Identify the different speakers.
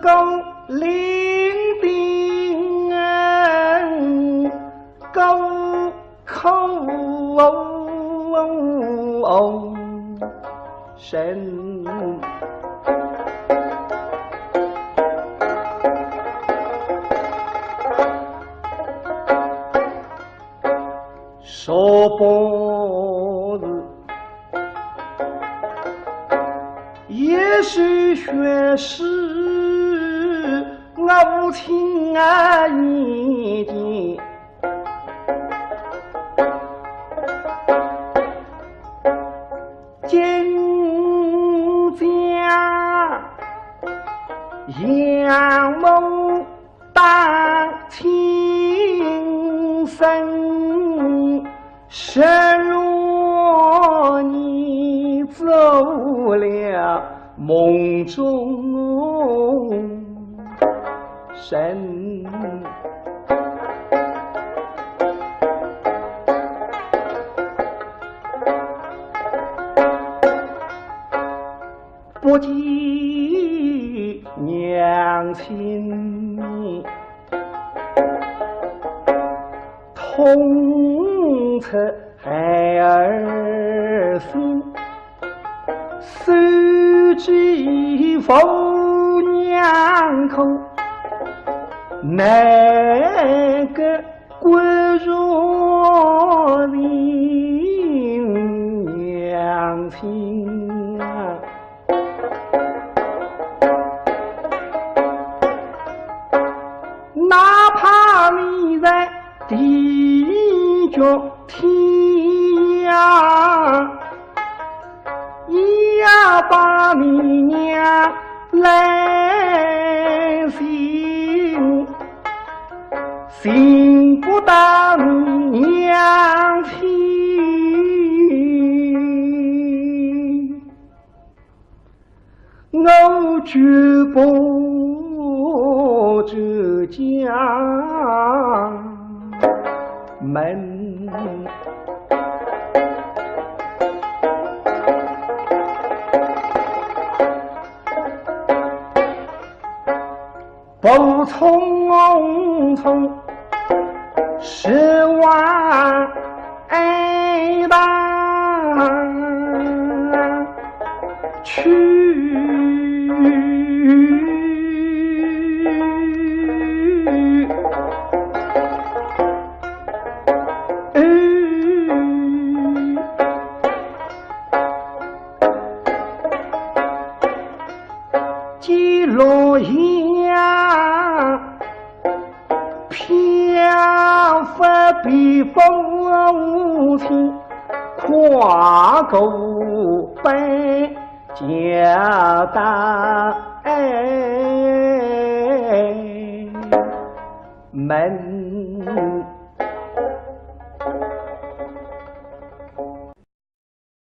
Speaker 1: 公伶仃高口声，说不是也许学识我亲爱你的金家杨某大情深，谁若你走了梦中神，不及娘亲痛彻孩儿心，手指父娘口，哪个归若你娘亲啊？哪怕你在地角天涯，也要把你娘来寻，寻不到你娘亲，我绝不这家门。不匆匆十万大去，记录呀飘发比风情，跨过北交大门。